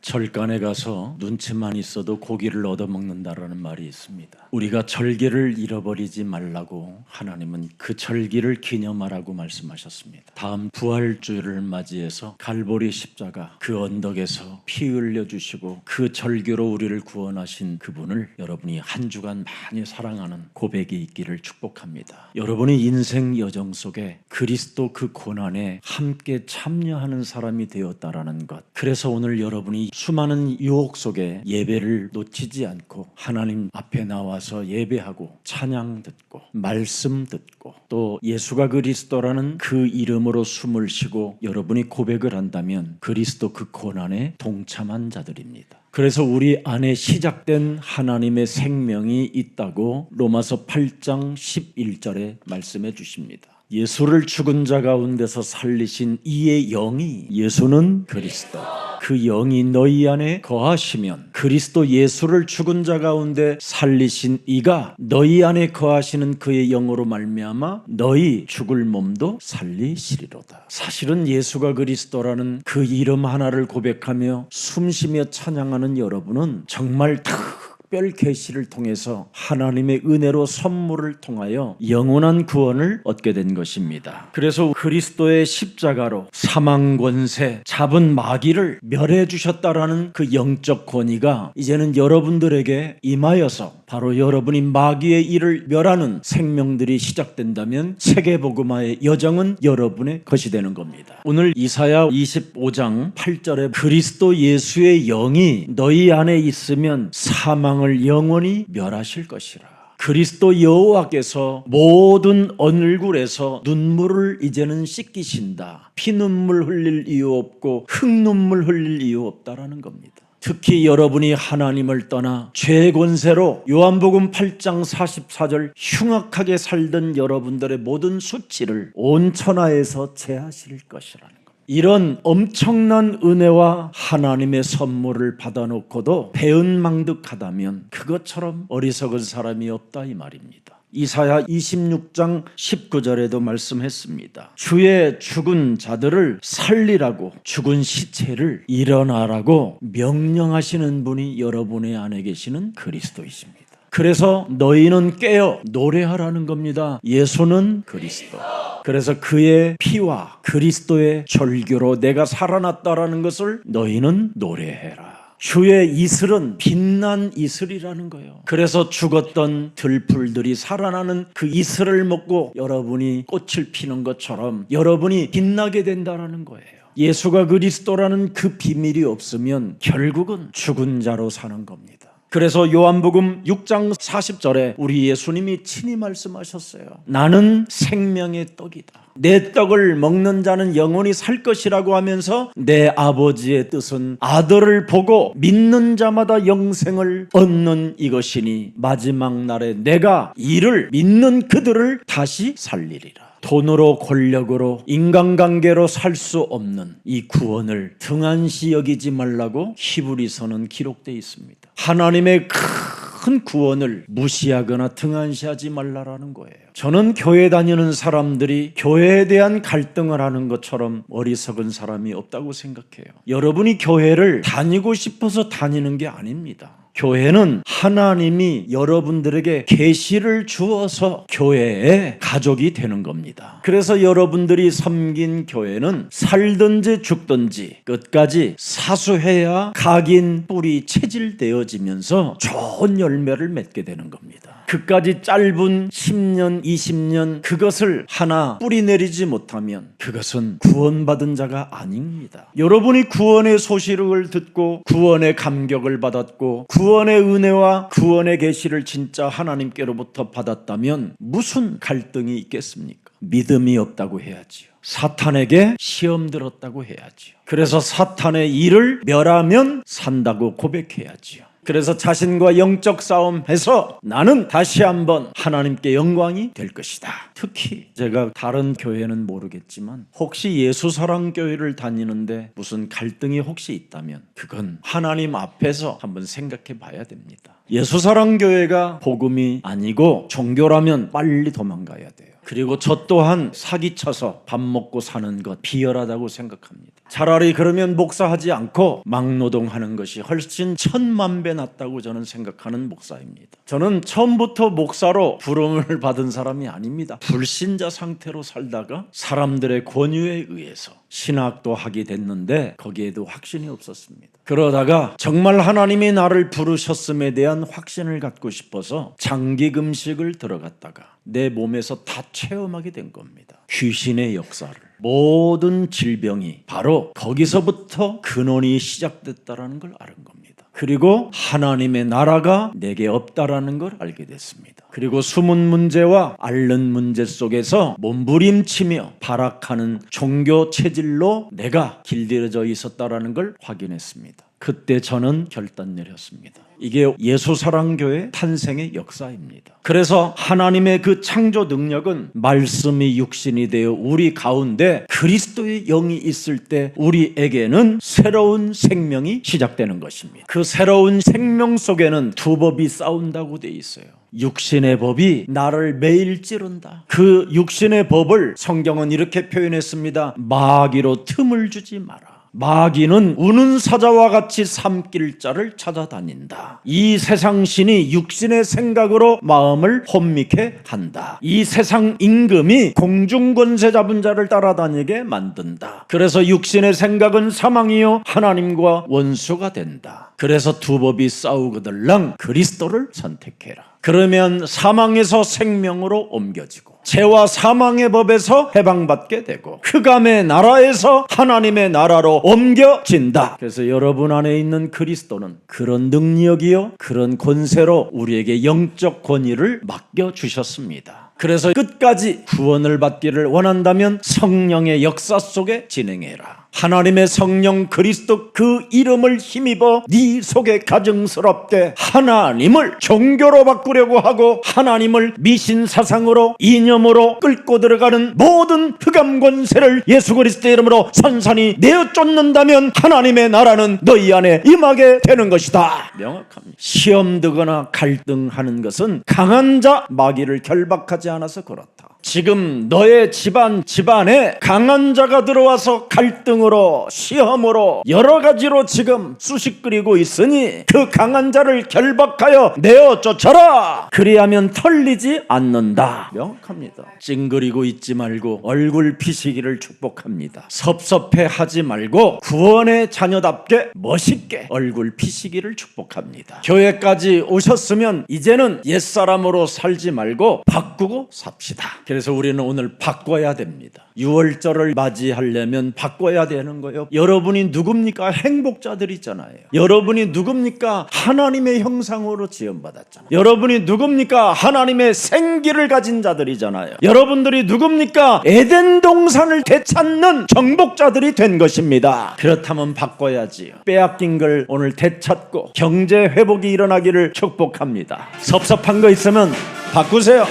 절간에 가서 눈치만 있어도 고기를 얻어먹는다라는 말이 있습니다. 우리가 절기를 잃어버리지 말라고 하나님은 그 절기를 기념하라고 말씀하셨습니다. 다음 부활주일을 맞이해서 갈보리 십자가 그 언덕에서 피 흘려주시고 그 절규로 우리를 구원하신 그분을 여러분이 한 주간 많이 사랑하는 고백이 있기를 축복합니다. 여러분이 인생 여정 속에 그리스도 그 고난에 함께 참여하는 사람이 되었다라는 것, 그래서 오늘 여러분이 수많은 유혹 속에 예배를 놓치지 않고 하나님 앞에 나와서 예배하고 찬양 듣고 말씀 듣고 또 예수가 그리스도라는 그 이름으로 숨을 쉬고 여러분이 고백을 한다면 그리스도 그 고난에 동참한 자들입니다. 그래서 우리 안에 시작된 하나님의 생명이 있다고 로마서 8장 11절에 말씀해 주십니다. 예수를 죽은 자 가운데서 살리신 이의 영이, 예수는 그리스도, 그 영이 너희 안에 거하시면 그리스도 예수를 죽은 자 가운데 살리신 이가 너희 안에 거하시는 그의 영으로 말미암아 너희 죽을 몸도 살리시리로다. 사실은 예수가 그리스도라는 그 이름 하나를 고백하며 숨쉬며 찬양하는 여러분은 정말 특별 계시를 통해서 하나님의 은혜로 선물을 통하여 영원한 구원을 얻게 된 것입니다. 그래서 그리스도의 십자가로 사망 권세, 잡은 마귀를 멸해 주셨다라는 그 영적 권위가 이제는 여러분들에게 임하여서 바로 여러분이 마귀의 일을 멸하는 생명들이 시작된다면 세계복음화의 여정은 여러분의 것이 되는 겁니다. 오늘 이사야 25장 8절에 그리스도 예수의 영이 너희 안에 있으면 사망을 영원히 멸하실 것이라. 그리스도 여호와께서 모든 얼굴에서 눈물을 이제는 씻기신다. 피눈물 흘릴 이유 없고 흙눈물 흘릴 이유 없다라는 겁니다. 특히 여러분이 하나님을 떠나 죄의 권세로 요한복음 8장 44절 흉악하게 살던 여러분들의 모든 수치를 온 천하에서 제하실 것이라는 겁니다. 이런 엄청난 은혜와 하나님의 선물을 받아놓고도 배은망덕하다면 그것처럼 어리석은 사람이 없다 이 말입니다. 이사야 26장 19절에도 말씀했습니다. 주의 죽은 자들을 살리라고, 죽은 시체를 일어나라고 명령하시는 분이 여러분의 안에 계시는 그리스도이십니다. 그래서 너희는 깨어 노래하라는 겁니다. 예수는 그리스도. 그래서 그의 피와 그리스도의 절규로 내가 살아났다라는 것을 너희는 노래해라. 주의 이슬은 빛난 이슬이라는 거예요. 그래서 죽었던 들풀들이 살아나는 그 이슬을 먹고 여러분이 꽃을 피는 것처럼 여러분이 빛나게 된다는 거예요. 예수가 그리스도라는 그 비밀이 없으면 결국은 죽은 자로 사는 겁니다. 그래서 요한복음 6장 40절에 우리 예수님이 친히 말씀하셨어요. 나는 생명의 떡이다. 내 떡을 먹는 자는 영원히 살 것이라고 하면서 내 아버지의 뜻은 아들을 보고 믿는 자마다 영생을 얻는 이것이니 마지막 날에 내가 이를 믿는 그들을 다시 살리리라. 돈으로 권력으로 인간관계로 살 수 없는 이 구원을 등한시 여기지 말라고 히브리서는 기록되어 있습니다. 하나님의 큰 구원을 무시하거나 등한시하지 말라라는 거예요. 저는 교회 다니는 사람들이 교회에 대한 갈등을 하는 것처럼 어리석은 사람이 없다고 생각해요. 여러분이 교회를 다니고 싶어서 다니는 게 아닙니다. 교회는 하나님이 여러분들에게 계시를 주어서 교회의 가족이 되는 겁니다. 그래서 여러분들이 섬긴 교회는 살든지 죽든지 끝까지 사수해야 각인 뿌리 체질되어지면서 좋은 열매를 맺게 되는 겁니다. 그까지 짧은 10년, 20년 그것을 하나 뿌리 내리지 못하면 그것은 구원받은 자가 아닙니다. 여러분이 구원의 소식을 듣고 구원의 감격을 받았고 구원의 은혜와 구원의 계시를 진짜 하나님께로부터 받았다면 무슨 갈등이 있겠습니까? 믿음이 없다고 해야지요. 사탄에게 시험 들었다고 해야지요. 그래서 사탄의 일을 멸하면 산다고 고백해야지요. 그래서 자신과 영적 싸움해서 나는 다시 한번 하나님께 영광이 될 것이다. 특히 제가 다른 교회는 모르겠지만 혹시 예수사랑교회를 다니는데 무슨 갈등이 혹시 있다면 그건 하나님 앞에서 한번 생각해 봐야 됩니다. 예수사랑교회가 복음이 아니고 종교라면 빨리 도망가야 돼요. 그리고 저 또한 사기쳐서 밥 먹고 사는 것 비열하다고 생각합니다. 차라리 그러면 목사하지 않고 막노동하는 것이 훨씬 1000만 배 낫다고 저는 생각하는 목사입니다. 저는 처음부터 목사로 부름을 받은 사람이 아닙니다. 불신자 상태로 살다가 사람들의 권유에 의해서 신학도 하게 됐는데 거기에도 확신이 없었습니다. 그러다가 정말 하나님이 나를 부르셨음에 대한 확신을 갖고 싶어서 장기 금식을 들어갔다가 내 몸에서 다 체험하게 된 겁니다. 귀신의 역사를. 모든 질병이 바로 거기서부터 근원이 시작됐다는 걸 아는 겁니다. 그리고 하나님의 나라가 내게 없다라는 걸 알게 됐습니다. 그리고 숨은 문제와 앓는 문제 속에서 몸부림치며 발악하는 종교 체질로 내가 길들여져 있었다라는 걸 확인했습니다. 그때 저는 결단 내렸습니다. 이게 예수사랑교회 탄생의 역사입니다. 그래서 하나님의 그 창조 능력은 말씀이 육신이 되어 우리 가운데 그리스도의 영이 있을 때 우리에게는 새로운 생명이 시작되는 것입니다. 그 새로운 생명 속에는 두 법이 싸운다고 돼 있어요. 육신의 법이 나를 매일 찌른다. 그 육신의 법을 성경은 이렇게 표현했습니다. 마귀로 틈을 주지 마라. 마귀는 우는 사자와 같이 삼킬 자를 찾아다닌다. 이 세상 신이 육신의 생각으로 마음을 혼미케 한다. 이 세상 임금이 공중권세 잡은 자를 따라다니게 만든다. 그래서 육신의 생각은 사망이요 하나님과 원수가 된다. 그래서 두 법이 싸우거들랑 그리스도를 선택해라. 그러면 사망에서 생명으로 옮겨지고 죄와 사망의 법에서 해방받게 되고 흑암의 나라에서 하나님의 나라로 옮겨진다. 그래서 여러분 안에 있는 그리스도는 그런 능력이요 그런 권세로 우리에게 영적 권위를 맡겨주셨습니다. 그래서 끝까지 구원을 받기를 원한다면 성령의 역사 속에 진행해라. 하나님의 성령 그리스도 그 이름을 힘입어 네 속에 가증스럽게 하나님을 종교로 바꾸려고 하고 하나님을 미신 사상으로 이념으로 끌고 들어가는 모든 흑암 권세를 예수 그리스도의 이름으로 산산히 내어 쫓는다면 하나님의 나라는 너희 안에 임하게 되는 것이다. 명확합니다. 시험 드거나 갈등하는 것은 강한 자 마귀를 결박하지 않아서 그렇다. 지금 너의 집안에 강한 자가 들어와서 갈등으로 시험으로 여러 가지로 지금 쑤시끓이고 있으니 그 강한 자를 결박하여 내어 쫓아라. 그리하면 털리지 않는다. 명확합니다. 찡그리고 있지 말고 얼굴 피시기를 축복합니다. 섭섭해하지 말고 구원의 자녀답게 멋있게 얼굴 피시기를 축복합니다. 교회까지 오셨으면 이제는 옛사람으로 살지 말고 바꾸고 삽시다. 그래서 우리는 오늘 바꿔야 됩니다. 6월절을 맞이하려면 바꿔야 되는 거예요. 여러분이 누굽니까? 행복자들이잖아요. 여러분이 누굽니까? 하나님의 형상으로 지음받았잖아요. 여러분이 누굽니까? 하나님의 생기를 가진 자들이잖아요. 여러분들이 누굽니까? 에덴 동산을 되찾는 정복자들이 된 것입니다. 그렇다면 바꿔야지요. 빼앗긴 걸 오늘 되찾고 경제 회복이 일어나기를 축복합니다. 섭섭한 거 있으면 바꾸세요.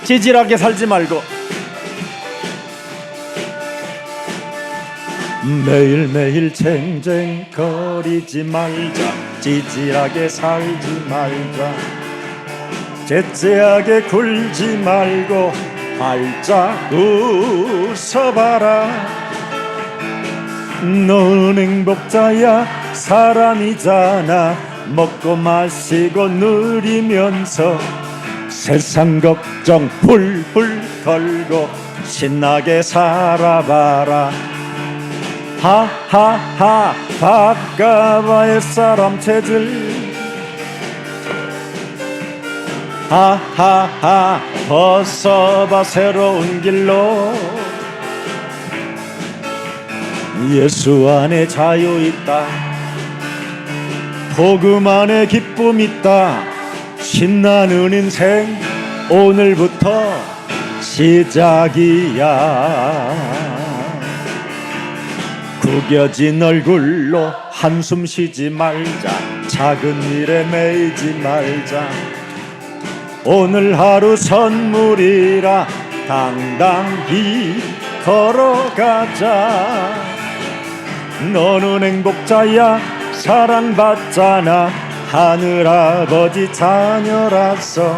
찌질하게 살지 말고 매일매일 쟁쟁거리지 말자. 찌질하게 살지 말자. 째째하게 굴지 말고 활짝 웃어봐라. 너는 행복자야. 사람이잖아. 먹고 마시고 누리면서 세상 걱정 훌훌 털고 신나게 살아봐라. 하하하 바꿔봐의 사람 체질. 하하하 벗어봐 새로운 길로. 예수 안에 자유 있다. 복음 안에 기쁨 있다. 신나는 인생 오늘부터 시작이야. 구겨진 얼굴로 한숨 쉬지 말자. 작은 일에 매이지 말자. 오늘 하루 선물이라 당당히 걸어가자. 너는 행복자야. 사랑받잖아. 하늘아버지 자녀라서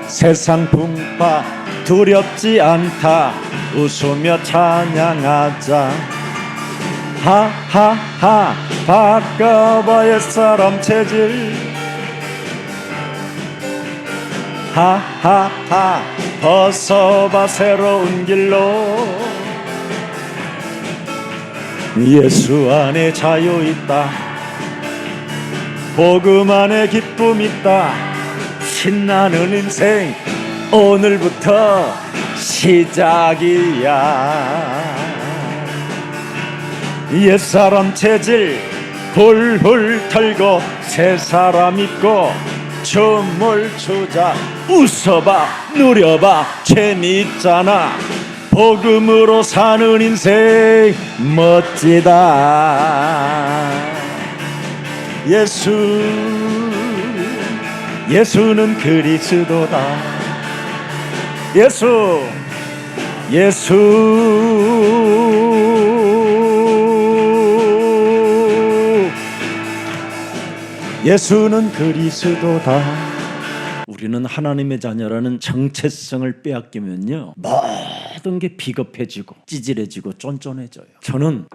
세상 풍파 두렵지 않다. 웃으며 찬양하자. 하하하 바꿔봐 옛사람 체질 하하하 벗어봐 새로운 길로 예수 안에 자유 있다 복음 안에 기쁨 있다 신나는 인생 오늘부터 시작이야 옛사람 체질 훌훌 털고 새사람 입고 춤을 추자 웃어봐 누려봐 재미있잖아 복음으로 사는 인생 멋지다 예수는 그리스도다 예수는 그리스도다. 우리는 하나님의 자녀라는 정체성을 빼앗기면요 모든 게 비겁해지고 찌질해지고 쫀쫀해져요. 저는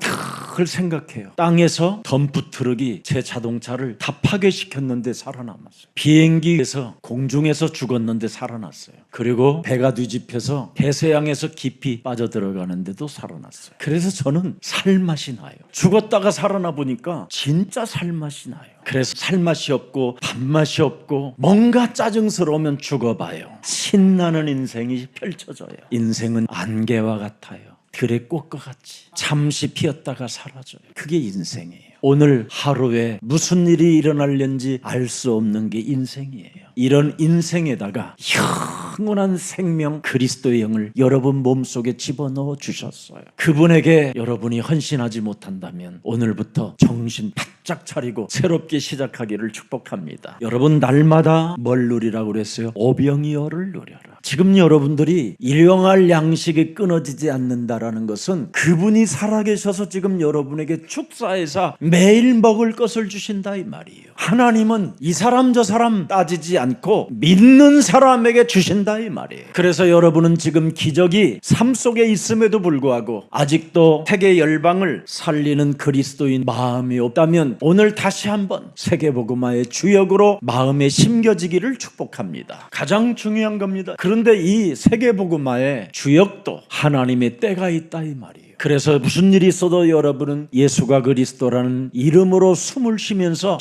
늘 생각해요. 땅에서 덤프 트럭이 제 자동차를 다 파괴시켰는데 살아남았어요. 비행기에서 공중에서 죽었는데 살아났어요. 그리고 배가 뒤집혀서 대서양에서 깊이 빠져들어가는데도 살아났어요. 그래서 저는 살맛이 나요. 죽었다가 살아나 보니까 진짜 살맛이 나요. 그래서 살맛이 없고 밥맛이 없고 뭔가 짜증스러우면 죽어봐요. 신나는 인생이 펼쳐져요. 인생은 안개와 같아요. 들의 꽃과 같이 잠시 피었다가 사라져요. 그게 인생이에요. 오늘 하루에 무슨 일이 일어날는지 알 수 없는 게 인생이에요. 이런 인생에다가 영원한 생명 그리스도의 영을 여러분 몸속에 집어넣어 주셨어요. 그분에게 여러분이 헌신하지 못한다면 오늘부터 정신 바짝 차리고 새롭게 시작하기를 축복합니다. 여러분 날마다 뭘 누리라고 그랬어요? 오병이어를 누려라. 지금 여러분들이 일용할 양식이 끊어지지 않는다라는 것은 그분이 살아계셔서 지금 여러분에게 축사해서 매일 먹을 것을 주신다 이 말이에요. 하나님은 이 사람 저 사람 따지지 않고 믿는 사람에게 주신다 이 말이에요. 그래서 여러분은 지금 기적이 삶 속에 있음에도 불구하고 아직도 세계 열방을 살리는 그리스도인 마음이 없다면 오늘 다시 한번 세계복음화의 주역으로 마음에 심겨지기를 축복합니다. 가장 중요한 겁니다. 그런데 이 세계복음화의 주역도 하나님의 때가 있다 이 말이에요. 그래서 무슨 일이 있어도 여러분은 예수가 그리스도라는 이름으로 숨을 쉬면서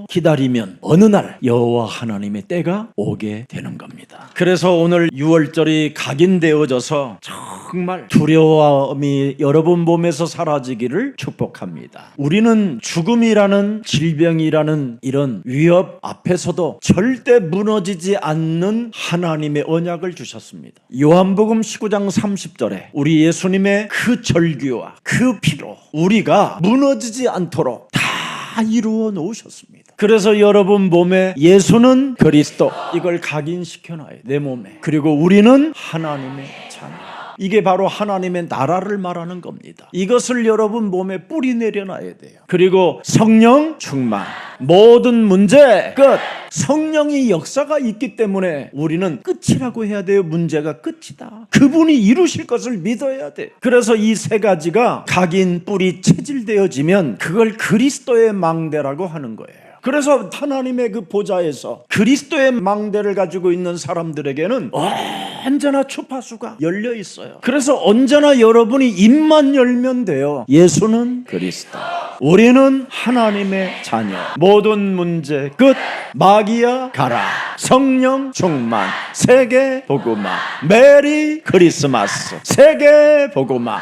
기다리면 어느 날 여호와 하나님의 때가 오게 되는 겁니다. 그래서 오늘 6월절이 각인되어져서 정말 두려움이 여러분 몸에서 사라지기를 축복합니다. 우리는 죽음이라는 질병이라는 이런 위협 앞에서도 절대 무너지지 않는 하나님의 언약을 주셨습니다. 요한복음 19장 30절에 우리 예수님의 그 절규와 그 피로 우리가 무너지지 않도록 다 이루어 놓으셨습니다. 그래서 여러분 몸에 예수는 그리스도 이걸 각인시켜 놔요. 내 몸에. 그리고 우리는 하나님의 자녀. 이게 바로 하나님의 나라를 말하는 겁니다. 이것을 여러분 몸에 뿌리 내려놔야 돼요. 그리고 성령 충만. 모든 문제 끝. 성령이 역사가 있기 때문에 우리는 끝이라고 해야 돼요. 문제가 끝이다. 그분이 이루실 것을 믿어야 돼. 그래서 이 세 가지가 각인, 뿌리, 체질되어지면 그걸 그리스도의 망대라고 하는 거예요. 그래서 하나님의 그 보좌에서 그리스도의 망대를 가지고 있는 사람들에게는 언제나 주파수가 열려 있어요. 그래서 언제나 여러분이 입만 열면 돼요. 예수는 그리스도, 우리는 하나님의 자녀, 모든 문제 끝, 마귀야 가라, 성령 충만, 세계 복음화, 메리 크리스마스, 세계 복음화.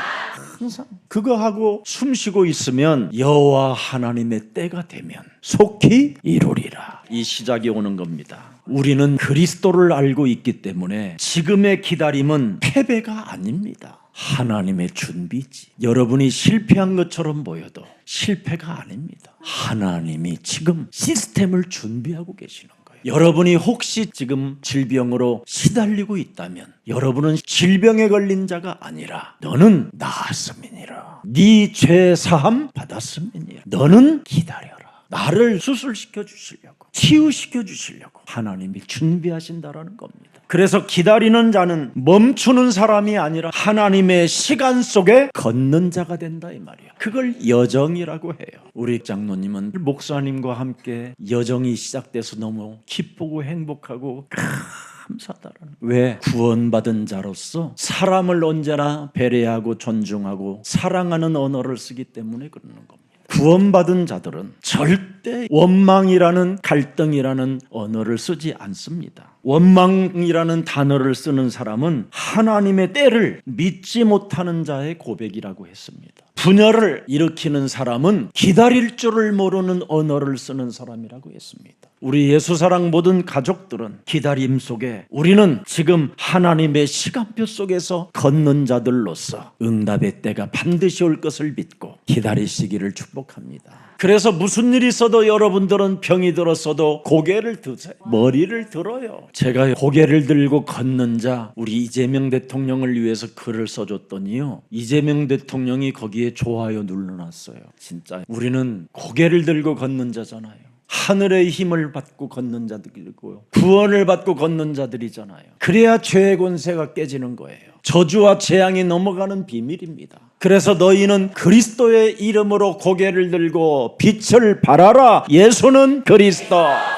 항상 그거 하고 숨쉬고 있으면 여호와 하나님의 때가 되면 속히 이루리라. 이 시작이 오는 겁니다. 우리는 그리스도를 알고 있기 때문에 지금의 기다림은 패배가 아닙니다. 하나님의 준비지. 여러분이 실패한 것처럼 보여도 실패가 아닙니다. 하나님이 지금 시스템을 준비하고 계시는 거예요. 여러분이 혹시 지금 질병으로 시달리고 있다면 여러분은 질병에 걸린 자가 아니라 너는 나았음이니라. 네 죄 사함 받았음이니라. 너는 기다려라. 나를 수술시켜 주시려고, 치유시켜 주시려고 하나님이 준비하신다라는 겁니다. 그래서 기다리는 자는 멈추는 사람이 아니라 하나님의 시간 속에 걷는 자가 된다 이 말이야. 그걸 여정이라고 해요. 우리 장로님은 목사님과 함께 여정이 시작돼서 너무 기쁘고 행복하고 감사하다라는. 왜? 구원받은 자로서 사람을 언제나 배려하고 존중하고 사랑하는 언어를 쓰기 때문에 그러는 겁니다. 구원받은 자들은 절대 원망이라는 갈등이라는 언어를 쓰지 않습니다. 원망이라는 단어를 쓰는 사람은 하나님의 때를 믿지 못하는 자의 고백이라고 했습니다. 분열을 일으키는 사람은 기다릴 줄을 모르는 언어를 쓰는 사람이라고 했습니다. 우리 예수사랑 모든 가족들은 기다림 속에 우리는 지금 하나님의 시간표 속에서 걷는 자들로서 응답의 때가 반드시 올 것을 믿고 기다리시기를 축복합니다. 그래서 무슨 일이 있어도 여러분들은 병이 들었어도 고개를 드세요. 머리를 들어요. 제가 고개를 들고 걷는 자, 우리 이재명 대통령을 위해서 글을 써줬더니요, 이재명 대통령이 거기에 좋아요 눌러놨어요. 진짜 우리는 고개를 들고 걷는 자잖아요. 하늘의 힘을 받고 걷는 자들이고요, 구원을 받고 걷는 자들이잖아요. 그래야 죄의 권세가 깨지는 거예요. 저주와 재앙이 넘어가는 비밀입니다. 그래서 너희는 그리스도의 이름으로 고개를 들고 빛을 발하라. 예수는 그리스도,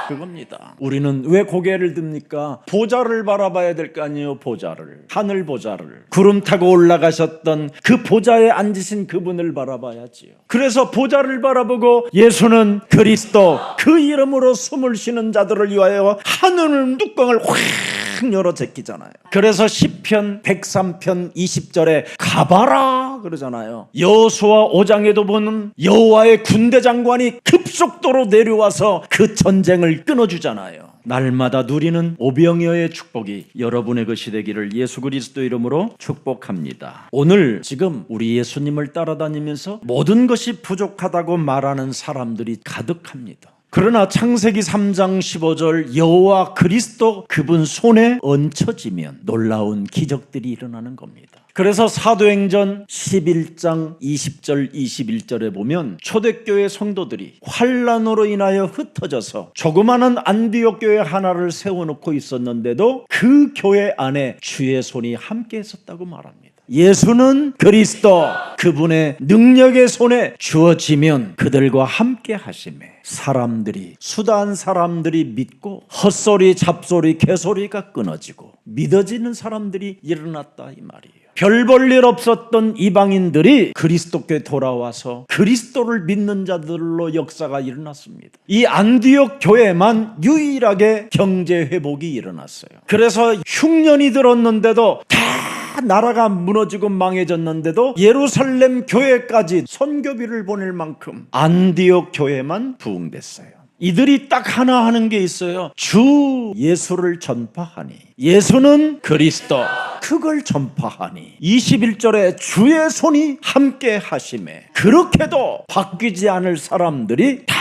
그겁니다. 우리는 왜 고개를 듭니까? 보좌를 바라봐야 될 거 아니에요. 보좌를, 하늘 보좌를, 구름 타고 올라가셨던 그 보좌에 앉으신 그분을 바라봐야지요. 그래서 보좌를 바라보고 예수는 그리스도, 그 이름으로 숨을 쉬는 자들을 위하여 하늘 뚜껑을 확 열어 제끼잖아요. 그래서 시편 103편 20절에 가봐라 그러잖아요. 여호수아 5장에도 보는 여호와의 군대 장관이 급속도로 내려와서 그 전쟁을 끊어주잖아요. 날마다 누리는 오병이어의 축복이 여러분의 것이 되기를 예수 그리스도 이름으로 축복합니다. 오늘 지금 우리 예수님을 따라다니면서 모든 것이 부족하다고 말하는 사람들이 가득합니다. 그러나 창세기 3장 15절 여호와 그리스도 그분 손에 얹혀지면 놀라운 기적들이 일어나는 겁니다. 그래서 사도행전 11장 20절 21절에 보면 초대교회 성도들이 환난으로 인하여 흩어져서 조그마한 안디옥 교회 하나를 세워놓고 있었는데도 그 교회 안에 주의 손이 함께 있었다고 말합니다. 예수는 그리스도, 그분의 능력의 손에 주어지면 그들과 함께 하심에 사람들이, 수다한 사람들이 믿고 헛소리 잡소리 개소리가 끊어지고 믿어지는 사람들이 일어났다 이 말이에요. 별 볼 일 없었던 이방인들이 그리스도께 돌아와서 그리스도를 믿는 자들로 역사가 일어났습니다. 이 안디옥 교회만 유일하게 경제 회복이 일어났어요. 그래서 흉년이 들었는데도 다 나라가 무너지고 망해졌는데도 예루살렘 교회까지 선교비를 보낼 만큼 안디옥 교회만 부흥됐어요. 이들이 딱 하나 하는 게 있어요. 주 예수를 전파하니, 예수는 그리스도, 그걸 전파하니 21절에 주의 손이 함께 하심에 그렇게도 바뀌지 않을 사람들이 다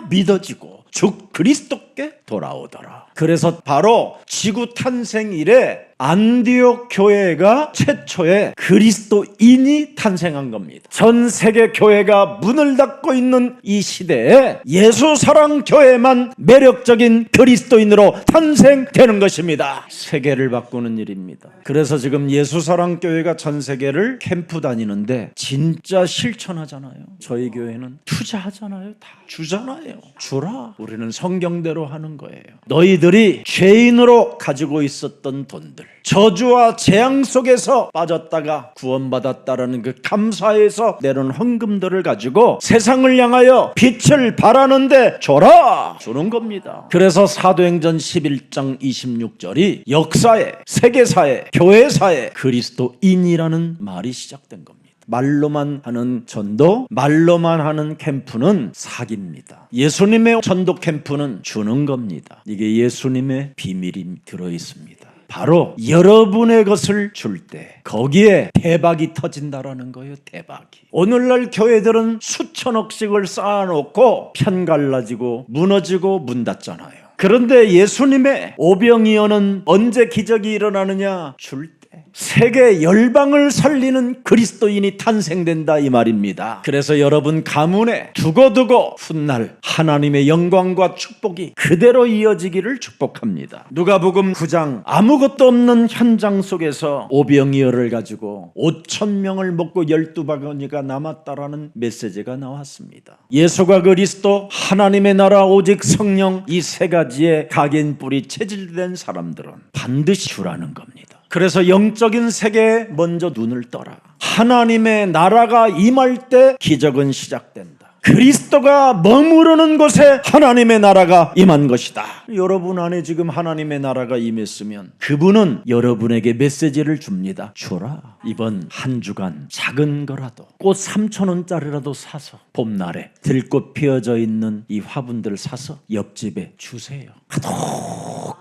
믿어지고 즉 그리스도께 돌아오더라. 그래서 바로 지구 탄생 이래 안디옥 교회가 최초의 그리스도인이 탄생한 겁니다. 전 세계 교회가 문을 닫고 있는 이 시대에 예수 사랑 교회만 매력적인 그리스도인으로 탄생되는 것입니다. 세계를 바꾸는 일입니다. 그래서 지금 예수 사랑 교회가 전 세계를 캠프 다니는데 진짜 실천하잖아요. 저희 교회는 투자하잖아요. 다 주잖아요. 주라. 우리는 성경대로 하는 거예요. 너희들이 죄인으로 가지고 있었던 돈들, 저주와 재앙 속에서 빠졌다가 구원받았다라는 그 감사에서 내놓은 헌금들을 가지고 세상을 향하여 빛을 발하는데 줘라, 주는 겁니다. 그래서 사도행전 11장 26절이 역사에, 세계사에, 교회사에 그리스도인이라는 말이 시작된 겁니다. 말로만 하는 전도, 말로만 하는 캠프는 사기입니다. 예수님의 전도 캠프는 주는 겁니다. 이게 예수님의 비밀이 들어있습니다. 바로 여러분의 것을 줄 때 거기에 대박이 터진다라는 거예요. 대박이. 오늘날 교회들은 수천억씩을 쌓아놓고 편갈라지고 무너지고 문 닫잖아요. 그런데 예수님의 오병이어는 언제 기적이 일어나느냐? 줄 때. 세계 열방을 살리는 그리스도인이 탄생된다 이 말입니다. 그래서 여러분 가문에 두고두고 훗날 하나님의 영광과 축복이 그대로 이어지기를 축복합니다. 누가복음 9장 아무것도 없는 현장 속에서 오병이어를 가지고 5,000명을 먹고 12바구니가 남았다라는 메시지가 나왔습니다. 예수가 그리스도, 하나님의 나라, 오직 성령, 이 세 가지의 각인뿔이 체질된 사람들은 반드시 주라는 겁니다. 그래서 영적인 세계에 먼저 눈을 떠라. 하나님의 나라가 임할 때 기적은 시작된다. 그리스도가 머무르는 곳에 하나님의 나라가 임한 것이다. 여러분 안에 지금 하나님의 나라가 임했으면 그분은 여러분에게 메시지를 줍니다. 줘라. 이번 한 주간 작은 거라도 꽃 3,000원짜리라도 사서 봄날에 들꽃 피어져 있는 이 화분들 사서 옆집에 주세요. 하도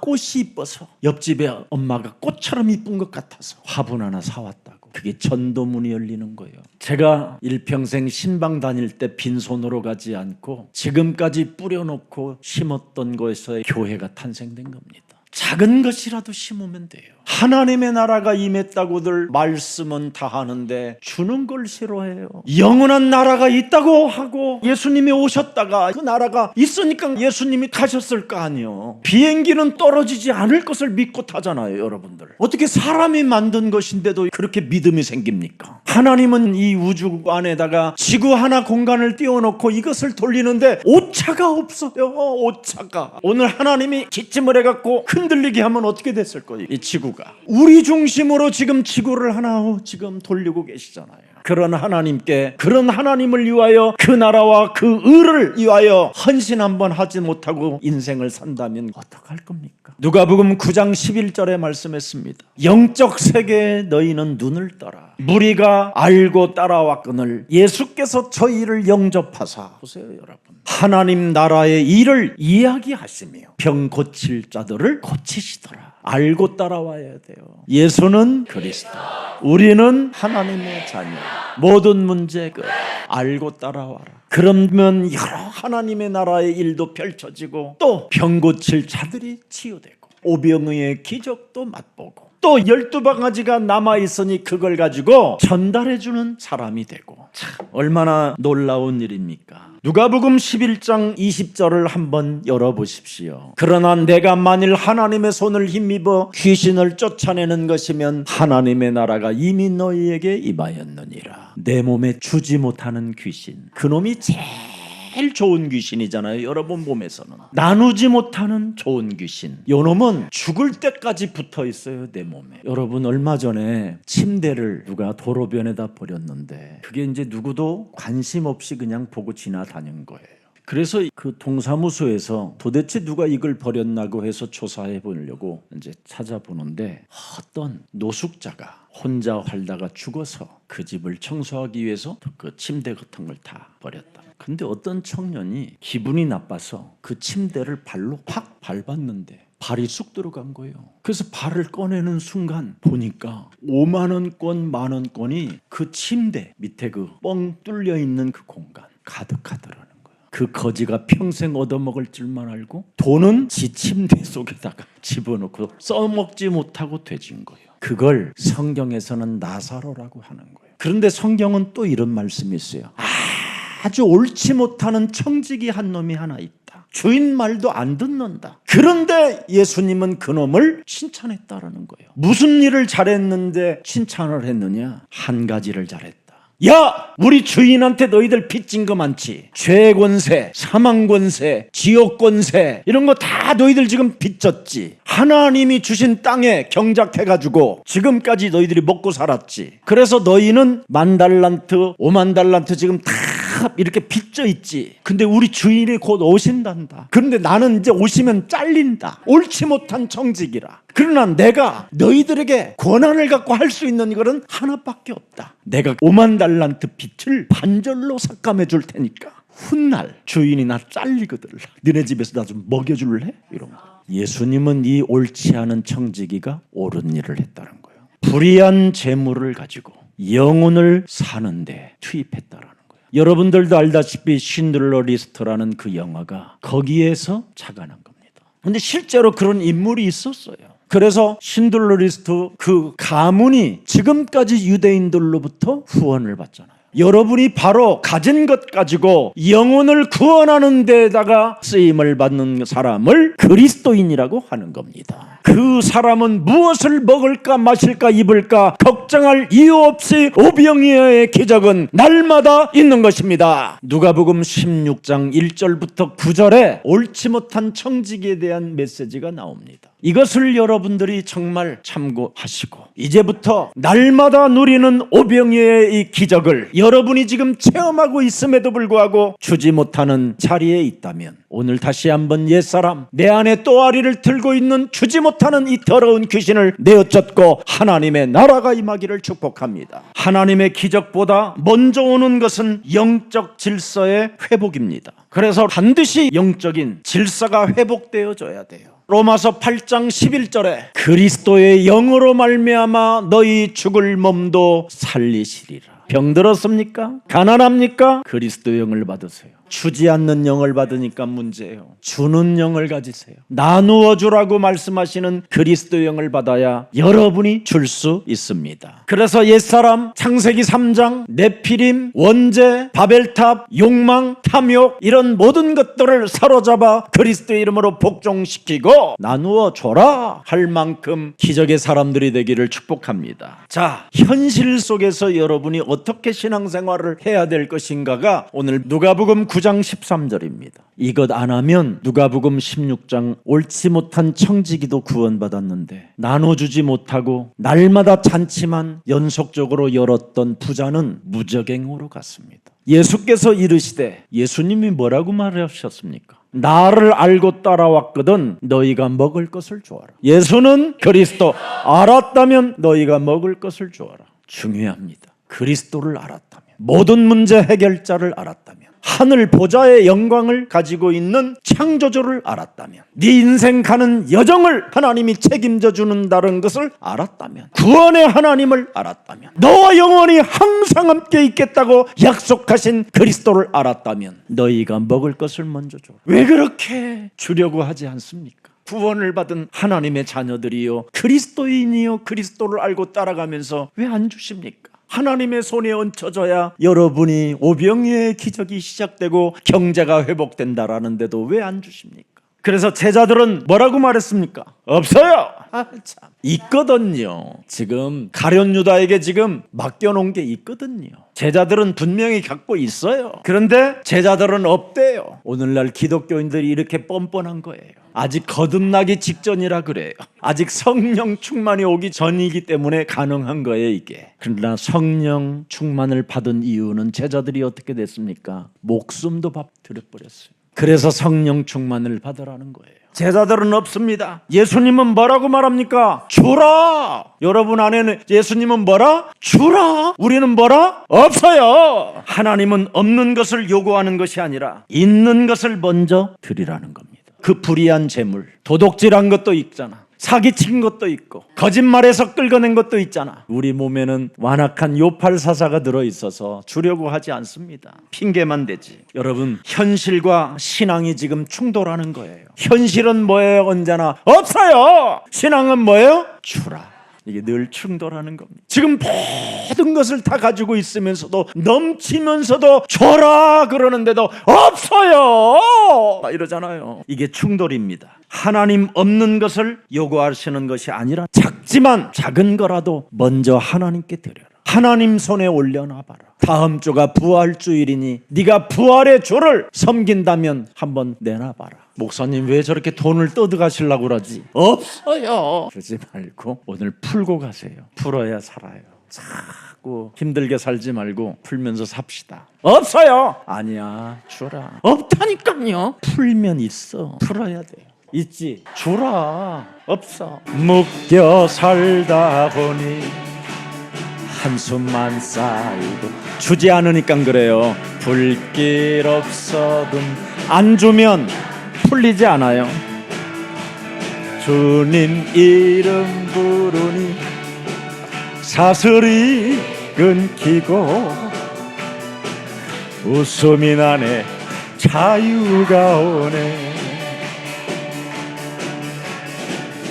꽃이 이뻐서 옆집에 엄마가 꽃처럼 이쁜 것 같아서 화분 하나 사왔다고. 그게 전도문이 열리는 거예요. 제가 일평생 신방 다닐 때 빈손으로 가지 않고 지금까지 뿌려놓고 심었던 것에서 교회가 탄생된 겁니다. 작은 것이라도 심으면 돼요. 하나님의 나라가 임했다고들 말씀은 다 하는데 주는 걸 싫어해요. 영원한 나라가 있다고 하고 예수님이 오셨다가 그 나라가 있으니까 예수님이 타셨을 거 아니에요. 비행기는 떨어지지 않을 것을 믿고 타잖아요. 여러분들 어떻게 사람이 만든 것인데도 그렇게 믿음이 생깁니까? 하나님은 이 우주 안에다가 지구 하나 공간을 띄워놓고 이것을 돌리는데 오차가 없어요. 오차가. 오늘 하나님이 기침을 해갖고 흔들리게 하면 어떻게 됐을 거예요? 이 지구가 우리 중심으로 지금 지구를 하나 지금 돌리고 계시잖아요. 그런 하나님께, 그런 하나님을 위하여 그 나라와 그 의를 위하여 헌신 한번 하지 못하고 인생을 산다면 어떡할 겁니까? 누가복음 9장 11절에 말씀했습니다. 영적 세계에 너희는 눈을 떠라. 무리가 알고 따라왔거늘 예수께서 저희를 영접하사, 보세요 여러분, 하나님 나라의 일을 이야기하시며 병 고칠 자들을 고치시더라. 알고 따라와야 돼요. 예수는 그리스도, 우리는 하나님의 자녀. 모든 문제 알고 따라와라. 그러면 여러 하나님의 나라의 일도 펼쳐지고 또 병 고칠 자들이 치유되고 오병이의 기적도 맛보고 또 12바가지가 남아있으니 그걸 가지고 전달해주는 사람이 되고. 참 얼마나 놀라운 일입니까? 누가복음 11장 20절을 한번 열어보십시오. 그러나 내가 만일 하나님의 손을 힘입어 귀신을 쫓아내는 것이면 하나님의 나라가 이미 너희에게 임하였느니라. 내 몸에 주지 못하는 귀신, 그놈이 제일 좋은 귀신이잖아요. 여러분 몸에서는 나누지 못하는 좋은 귀신, 요놈은 죽을 때까지 붙어 있어요. 내 몸에. 여러분 얼마 전에 침대를 누가 도로변에다 버렸는데 그게 이제 누구도 관심 없이 그냥 보고 지나다닌 거예요. 그래서 그 동사무소에서 도대체 누가 이걸 버렸나고 해서 조사해 보려고 이제 찾아보는데 어떤 노숙자가 혼자 살다가 죽어서 그 집을 청소하기 위해서 그 침대 같은 걸 다 버렸다. 근데 어떤 청년이 기분이 나빠서 그 침대를 발로 팍 밟았는데 발이 쑥 들어간 거예요. 그래서 발을 꺼내는 순간 보니까 5만 원권, 만 원권이 그 침대 밑에 그 뻥 뚫려 있는 그 공간 가득하더라는 거예요. 그 거지가 평생 얻어먹을 줄만 알고 돈은 지 침대 속에다가 집어넣고 써먹지 못하고 되진 거예요. 그걸 성경에서는 나사로라고 하는 거예요. 그런데 성경은 또 이런 말씀이 있어요. 아주 옳지 못하는 청지기 한 놈이 하나 있다. 주인 말도 안 듣는다. 그런데 예수님은 그 놈을 칭찬했다라는 거예요. 무슨 일을 잘했는데 칭찬을 했느냐? 한 가지를 잘했다. 야, 우리 주인한테 너희들 빚진 거 많지. 죄 권세, 사망 권세, 지옥 권세 이런 거 다 너희들 지금 빚졌지. 하나님이 주신 땅에 경작해가지고 지금까지 너희들이 먹고 살았지. 그래서 너희는 10,000달란트, 50,000달란트 지금 다 이렇게 빚져 있지. 근데 우리 주인이 곧 오신단다. 그런데 나는 이제 오시면 잘린다. 옳지 못한 청직이라. 그러나 내가 너희들에게 권한을 갖고 할 수 있는 이거는 하나밖에 없다. 내가 50,000달란트 빚을 반절로 삭감해 줄 테니까 훗날 주인이 나 잘리거든. 너네 집에서 나 좀 먹여줄래? 이런 거. 예수님은 이 옳지 않은 청지기가 옳은 일을 했다는 거예요. 불의한 재물을 가지고 영혼을 사는데 투입했다라는 거예요. 여러분들도 알다시피 쉰들러 리스트라는 그 영화가 거기에서 착안한 겁니다. 근데 실제로 그런 인물이 있었어요. 그래서 신들러리스트 그 가문이 지금까지 유대인들로부터 후원을 받잖아요. 여러분이 바로 가진 것 가지고 영혼을 구원하는 데다가 쓰임을 받는 사람을 그리스도인이라고 하는 겁니다. 그 사람은 무엇을 먹을까 마실까 입을까 걱정할 이유 없이 오병이어의 기적은 날마다 있는 것입니다. 누가복음 16장 1절부터 9절에 옳지 못한 청지기에 대한 메시지가 나옵니다. 이것을 여러분들이 정말 참고하시고 이제부터 날마다 누리는 오병이어의 이 기적을 여러분이 지금 체험하고 있음에도 불구하고 주지 못하는 자리에 있다면 오늘 다시 한번 옛사람 내 안에 또아리를 들고 있는 주지 못하는 이 더러운 귀신을 내어쫓고 하나님의 나라가 임하기를 축복합니다. 하나님의 기적보다 먼저 오는 것은 영적 질서의 회복입니다. 그래서 반드시 영적인 질서가 회복되어져야 돼요. 로마서 8장 11절에 그리스도의 영으로 말미암아 너희 죽을 몸도 살리시리라. 병들었습니까? 가난합니까? 그리스도 영을 받으세요. 주지 않는 영을 받으니까 문제예요. 주는 영을 가지세요. 나누어 주라고 말씀하시는 그리스도 영을 받아야 여러분이 줄 수 있습니다. 그래서 옛사람 창세기 3장 네피림, 원죄, 바벨탑, 욕망, 탐욕 이런 모든 것들을 사로잡아 그리스도의 이름으로 복종시키고 나누어 줘라 할 만큼 기적의 사람들이 되기를 축복합니다. 자, 현실 속에서 여러분이 어떻게 신앙생활을 해야 될 것인가가 오늘 누가복음 9장 13절입니다. 이것 안 하면 누가복음 16장 옳지 못한 청지기도 구원받았는데 나눠주지 못하고 날마다 잔치만 연속적으로 열었던 부자는 무적행으로 갔습니다. 예수께서 이르시되 예수님이 뭐라고 말하셨습니까? 나를 알고 따라왔거든 너희가 먹을 것을 주어라. 예수는 그리스도 알았다면 너희가 먹을 것을 주어라. 중요합니다. 그리스도를 알았다면 모든 문제 해결자를 알았다면 하늘 보좌의 영광을 가지고 있는 창조주를 알았다면 네 인생 가는 여정을 하나님이 책임져 주는다는 것을 알았다면 구원의 하나님을 알았다면 너와 영원히 항상 함께 있겠다고 약속하신 그리스도를 알았다면 너희가 먹을 것을 먼저 줘. 왜 그렇게 주려고 하지 않습니까? 구원을 받은 하나님의 자녀들이요 그리스도인이요 그리스도를 알고 따라가면서 왜 안 주십니까? 하나님의 손에 얹혀져야 여러분이 오병이어의 기적이 시작되고 경제가 회복된다라는데도 왜 안 주십니까? 그래서 제자들은 뭐라고 말했습니까? 없어요. 참. 있거든요. 지금 가룟 유다에게 지금 맡겨놓은 게 있거든요. 제자들은 분명히 갖고 있어요. 그런데 제자들은 없대요. 오늘날 기독교인들이 이렇게 뻔뻔한 거예요. 아직 거듭나기 직전이라 그래요. 아직 성령 충만이 오기 전이기 때문에 가능한 거예요 이게. 그러나 성령 충만을 받은 이유는 제자들이 어떻게 됐습니까? 목숨도 밥 들여버렸어요. 그래서 성령 충만을 받으라는 거예요. 제자들은 없습니다. 예수님은 뭐라고 말합니까? 주라. 여러분 안에는 예수님은 뭐라? 주라. 우리는 뭐라? 없어요. 하나님은 없는 것을 요구하는 것이 아니라 있는 것을 먼저 드리라는 겁니다. 그 불의한 재물, 도둑질한 것도 있잖아. 사기친 것도 있고 거짓말해서 끌어낸 것도 있잖아. 우리 몸에는 완악한 요팔사사가 들어있어서 주려고 하지 않습니다. 핑계만 대지. 여러분 현실과 신앙이 지금 충돌하는 거예요. 현실은 뭐예요? 언제나 없어요. 신앙은 뭐예요? 주라. 이게 늘 충돌하는 겁니다. 지금 모든 것을 다 가지고 있으면서도 넘치면서도 줘라 그러는데도 없어요 이러잖아요. 이게 충돌입니다. 하나님 없는 것을 요구하시는 것이 아니라 작지만 작은 거라도 먼저 하나님께 드려라. 하나님 손에 올려놔봐라. 다음 주가 부활주일이니 네가 부활의 주를 섬긴다면 한번 내놔봐라. 목사님 왜 저렇게 돈을 떠들어가시려고 그러지? 없어요. 그러지 말고 오늘 풀고 가세요. 풀어야 살아요. 자꾸 힘들게 살지 말고 풀면서 삽시다. 없어요. 아니야 주라. 없다니까요. 풀면 있어. 풀어야 돼요. 있지? 주라. 없어. 묶여 살다 보니 한숨만 쌓이고 주지 않으니까 그래요. 불길 없어도 안 주면 풀리지 않아요. 주님 이름 부르니 사슬이 끊기고 웃음이 나네 자유가 오네.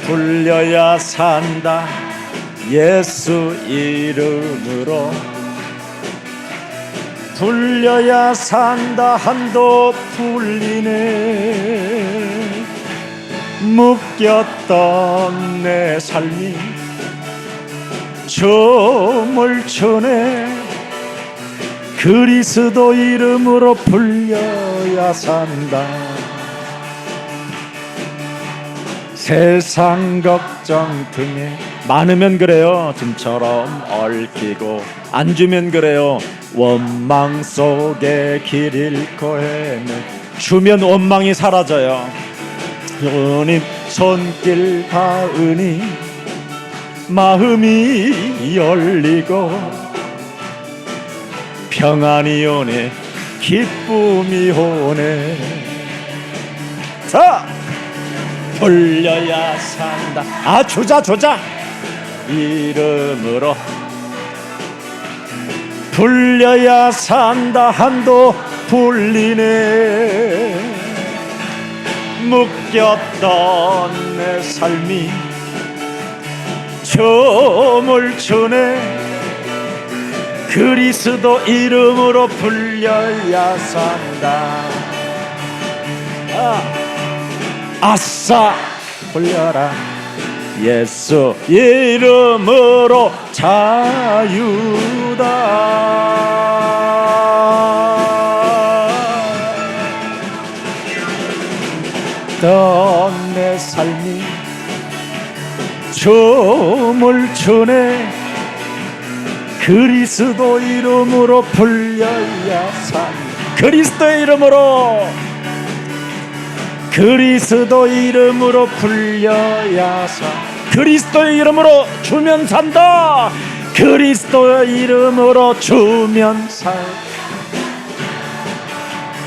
불려야 산다 예수 이름으로 불려야 산다 한도 풀리네 묶였던 내 삶이 조물주네 그리스도 이름으로 불려야 산다 세상 걱정 등에 많으면 그래요 짐처럼 얽히고 안 주면 그래요 원망 속에 길 잃고 헤매 주면 원망이 사라져요 주님 손길 닿으니 마음이 열리고 평안이 오네 기쁨이 오네 자 불려야 산다 주자 이름으로 불려야 산다 한도 풀리네 묶였던 내 삶이 조물주네 그리스도 이름으로 불려야 산다 아싸 불려라 예수 이름으로 자유다 던 내 삶이 조물주네 그리스도 이름으로 불려야 산다 그리스도 이름으로 불려야 산다 그리스도 이름으로 주면 산다 그리스도 이름으로 주면 산다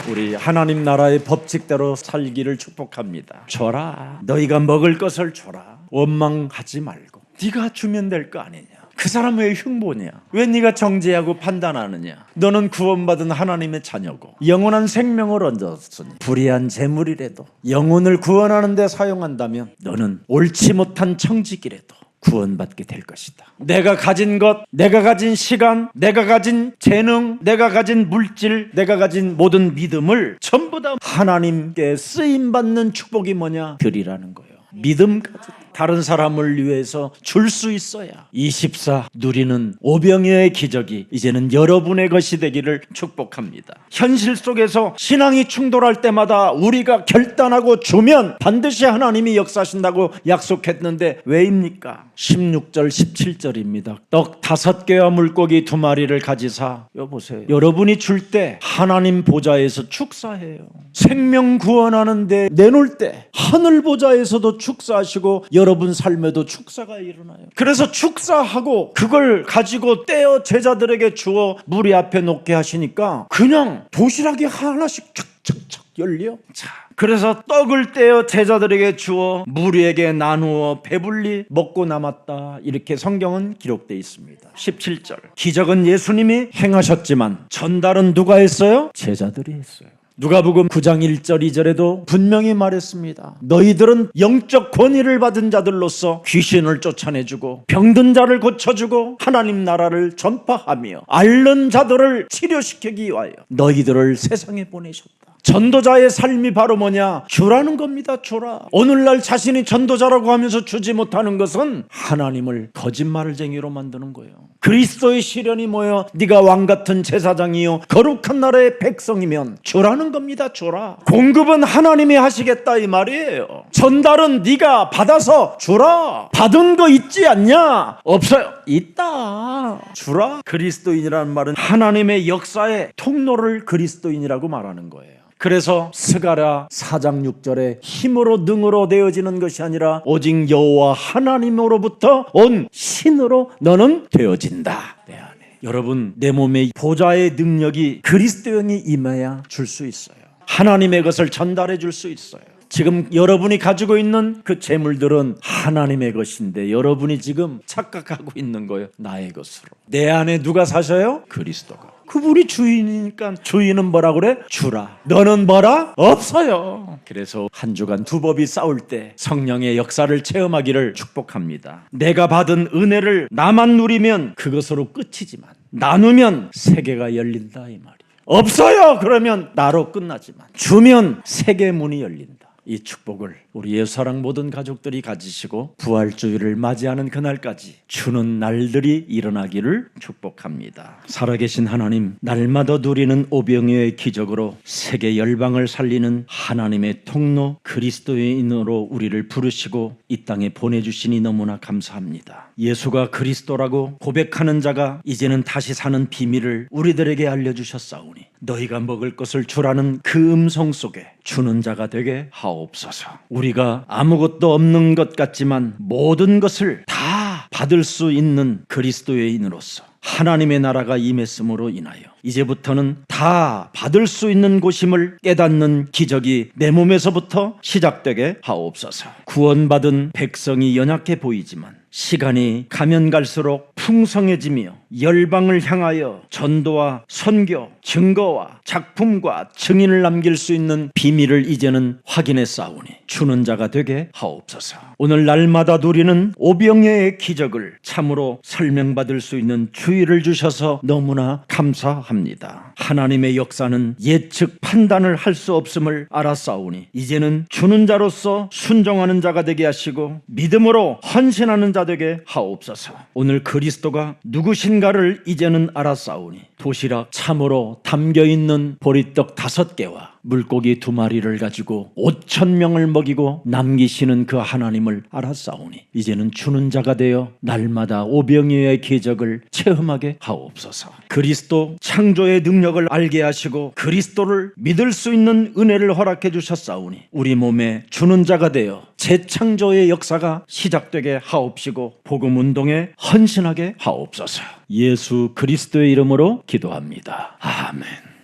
우리 하나님 나라의 법칙대로 살기를 축복합니다 줘라 너희가 먹을 것을 줘라 원망하지 말고 네가 주면 될 거 아니냐 그 사람 왜 흉보냐 왜 네가 정죄하고 판단하느냐 너는 구원받은 하나님의 자녀고 영원한 생명을 얻었으니 불의한 재물이라도 영혼을 구원하는 데 사용한다면 너는 옳지 못한 청지기라도 구원받게 될 것이다 내가 가진 것 내가 가진 시간 내가 가진 재능 내가 가진 물질 내가 가진 모든 믿음을 전부 다 하나님께 쓰임받는 축복이 뭐냐 드리라는 거예요 믿음 가지고 다른 사람을 위해서 줄 수 있어야 24 누리는 오병이어의 기적이 이제는 여러분의 것이 되기를 축복합니다 현실 속에서 신앙이 충돌할 때마다 우리가 결단하고 주면 반드시 하나님이 역사하신다고 약속했는데 왜입니까? 16절 17절입니다 떡 5개와 물고기 2마리를 가지사 여보세요 여러분이 줄 때 하나님 보좌에서 축사해요 생명 구원하는데 내놓을 때 하늘 보좌에서도 축사하시고 여러분 삶에도 축사가 일어나요 그래서 축사하고 그걸 가지고 떼어 제자들에게 주어 무리 앞에 놓게 하시니까 그냥 도시락이 하나씩 착착착 열려 자 그래서 떡을 떼어 제자들에게 주어 무리에게 나누어 배불리 먹고 남았다 이렇게 성경은 기록되어 있습니다 17절 기적은 예수님이 행하셨지만 전달은 누가 했어요? 제자들이 했어요 누가복음 9장 1절 2절에도 분명히 말했습니다 너희들은 영적 권위를 받은 자들로서 귀신을 쫓아내주고 병든 자를 고쳐주고 하나님 나라를 전파하며 앓는 자들을 치료시키기 위하여 너희들을 세상에 보내셨다 전도자의 삶이 바로 뭐냐? 주라는 겁니다. 주라. 오늘날 자신이 전도자라고 하면서 주지 못하는 것은 하나님을 거짓말쟁이로 만드는 거예요. 그리스도의 시련이 뭐예요? 네가 왕같은 제사장이요 거룩한 나라의 백성이면 주라는 겁니다. 주라. 공급은 하나님이 하시겠다 이 말이에요. 전달은 네가 받아서 주라. 받은 거 있지 않냐? 없어요. 있다. 주라. 그리스도인이라는 말은 하나님의 역사의 통로를 그리스도인이라고 말하는 거예요. 그래서 스가랴 4장 6절에 힘으로 능으로 되어지는 것이 아니라 오직 여호와 하나님으로부터 온 신으로 너는 되어진다. 내 안에. 여러분 내 몸에 보좌의 능력이 그리스도인이 임해야 줄 수 있어요. 하나님의 것을 전달해 줄 수 있어요. 지금 여러분이 가지고 있는 그 재물들은 하나님의 것인데 여러분이 지금 착각하고 있는 거예요. 나의 것으로. 내 안에 누가 사셔요? 그리스도가. 그분이 주인이니까 주인은 뭐라 그래? 주라. 너는 뭐라? 없어요. 그래서 한 주간 두 법이 싸울 때 성령의 역사를 체험하기를 축복합니다. 내가 받은 은혜를 나만 누리면 그것으로 끝이지만 나누면 세계가 열린다 이 말이에요. 없어요. 그러면 나로 끝나지만 주면 세계 문이 열린다. 이 축복을 우리 예수사랑 모든 가족들이 가지시고 부활주의를 맞이하는 그날까지 주는 날들이 일어나기를 축복합니다. 살아계신 하나님, 날마다 누리는 오병이어의 기적으로 세계 열방을 살리는 하나님의 통로 그리스도인으로 우리를 부르시고 이 땅에 보내주시니 너무나 감사합니다. 예수가 그리스도라고 고백하는 자가 이제는 다시 사는 비밀을 우리들에게 알려주셨사오니 너희가 먹을 것을 주라는 그 음성 속에 주는 자가 되게 하옵소서. 우리가 아무것도 없는 것 같지만 모든 것을 다 받을 수 있는 그리스도인으로서 하나님의 나라가 임했음으로 인하여 이제부터는 다 받을 수 있는 곳임을 깨닫는 기적이 내 몸에서부터 시작되게 하옵소서. 구원받은 백성이 연약해 보이지만 시간이 가면 갈수록 풍성해지며 열방을 향하여 전도와 선교, 증거와 작품과 증인을 남길 수 있는 비밀을 이제는 확인했사오니 주는 자가 되게 하옵소서. 오늘 날마다 누리는 오병이어의 기적을 참으로 설명받을 수 있는 주의를 주셔서 너무나 감사합니다. 하나님의 역사는 예측 판단을 할 수 없음을 알았사오니 이제는 주는 자로서 순종하는 자가 되게 하시고 믿음으로 헌신하는 자 되게 하옵소서. 오늘 그리스도가 누구신가를 이제는 알았사오니 도시락 참으로 담겨있는 보리떡 5개와 물고기 2마리를 가지고 5,000명을 먹이고 남기시는 그 하나님을 알았사오니 이제는 주는 자가 되어 날마다 오병이어의 기적을 체험하게 하옵소서. 그리스도 창조의 능력을 알게 하시고 그리스도를 믿을 수 있는 은혜를 허락해 주셨사오니 우리 몸에 주는 자가 되어 재창조의 역사가 시작되게 하옵시고 복음 운동에 헌신하게 하옵소서. 예수 그리스도의 이름으로 기도합니다. 아멘.